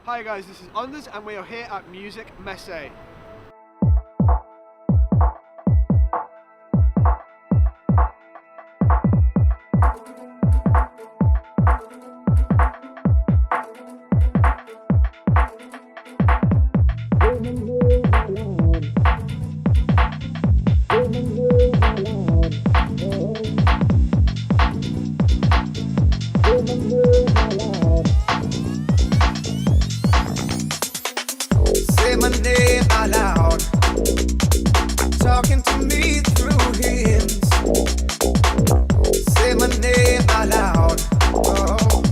Hi guys, this is Anders and we are here at Music Messe. Say my name out loud, talking to me through hymns. Say my name out loud, oh,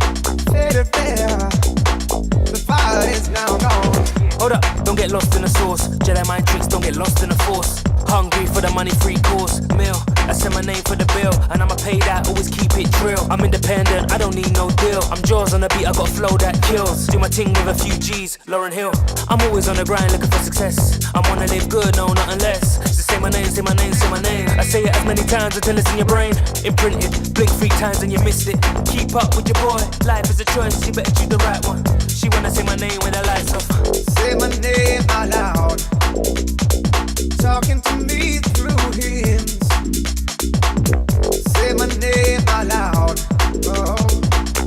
better, the fire is now gone. Hold up, don't get lost in the sauce. Jedi mind tricks, don't get lost in the force. Hungry for the money, free course meal. I send my name for the bill, and I'ma pay that, always keep it trill. I'm independent, I don't need no deal. I'm jaws on the beat, I got flow that kills. Do my ting with a few G's, Lauryn Hill. I'm always on the grind looking for success. I wanna live good, no, nothing less. Just say my name, say my name, say my name. I say it as many times until it's in your brain. Imprinted, blink 3 times and you missed it. Keep up with your boy, life is a choice, you better choose the right one. She wanna say my name when the lights off. Say my name out loud, talking to me through hymns. Say my name out loud, oh,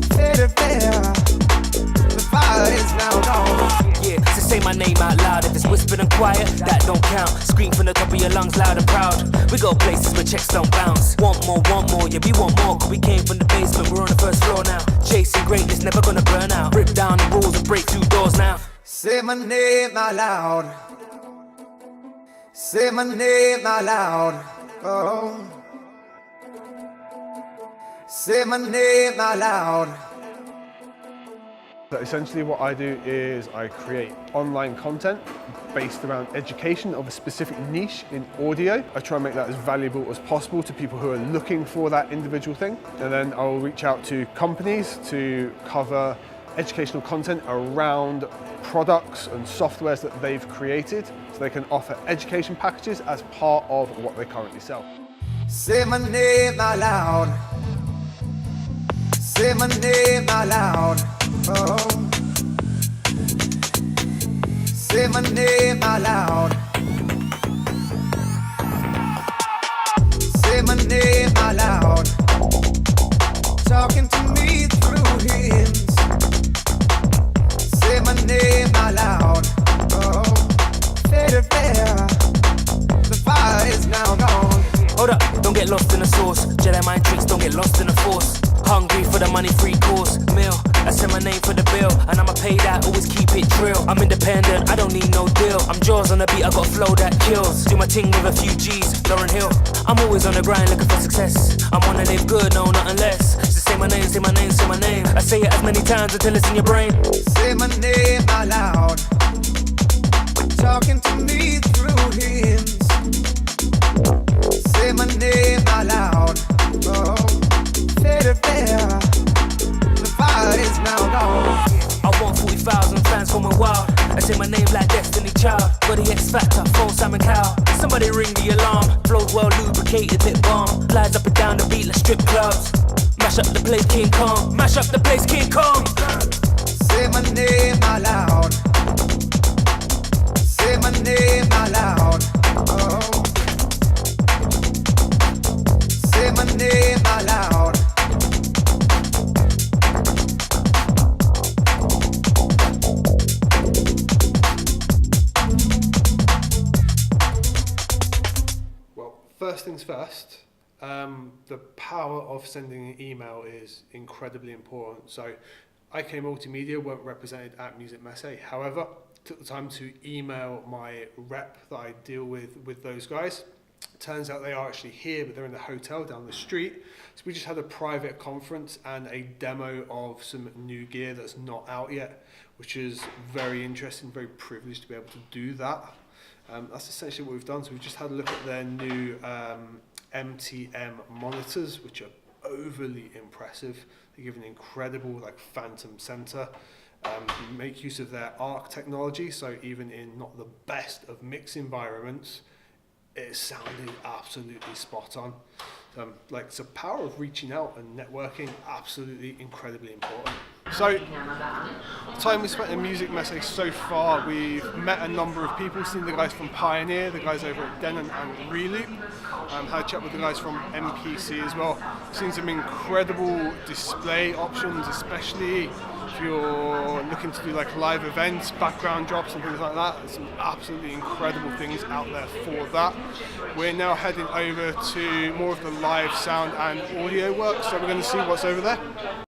better, the fire is now gone. Yeah, so say my name out loud. If it's whispered and quiet, that don't count. Scream from the top of your lungs, loud and proud. We go places where checks don't bounce. Want more, yeah, we want more. Cause we came from the basement, we're on the first floor now. Chasing greatness, never gonna burn out. Rip down the rules and break through doors now. Say my name out loud, say my name out loud, oh, say my name out loud. So essentially what I do is I create online content based around education of a specific niche in audio. I try and make that as valuable as possible to people who are looking for that individual thing. And then I'll reach out to companies to cover educational content around products and softwares that they've created so they can offer education packages as part of what they currently sell. Say my name out loud, say my name out loud, oh, say my name out loud, say my name out loud, talking to me through hymns. Say my name out loud, oh, better, the fire is now gone. Hold up, don't get lost in the sauce. Jedi mind tricks, don't get lost in the force. Hungry for the money, free course meal. I send my name for the bill, and I'ma pay that, always keep it trill. I'm independent, I don't need no deal. I'm jaws on the beat, I got flow that kills. Do my ting with a few G's, Lauryn Hill. I'm always on the grind looking for success. I wanna live good, no, nothing less. So say my name, say my name, say my name. I say it as many times until it's in your brain. Say my name out loud, talking to me through hymns. Say my name out loud, oh, better, the fire is now gone. I want 40,000 fans going wild. I say my name like Destiny Child. Got the X Factor, phone Simon Cowell. Somebody ring the alarm. Flows well lubricated, lip balm. Glides up and down the beat like strip clubs. Mash up the place, King Kong. Mash up the place, King Kong. Say my name out loud, say my name out loud, oh, say my name out loud. Well, first things first, the power of sending an email is incredibly important. So IK Multimedia weren't represented at Music Messe. However, took the time to email my rep that I deal with those guys. Turns out they are actually here, but they're in the hotel down the street. So we just had a private conference and a demo of some new gear that's not out yet, which is very interesting, very privileged to be able to do that. That's essentially what we've done. So we've just had a look at their new MTM monitors, which are overly impressive. They give an incredible phantom center. Make use of their ARC technology, so even in not the best of mix environments, it sounded absolutely spot on. So power of reaching out and networking, absolutely incredibly important. So, the time we spent in Music Messe so far, we've met a number of people, seen the guys from Pioneer, the guys over at Denon and Reloop, had a chat with the guys from MPC as well. Seen some incredible display options, especially if you're looking to do like live events, background drops and things like that. There's some absolutely incredible things out there for that. We're now heading over to more of the live sound and audio work, so we're going to see what's over there.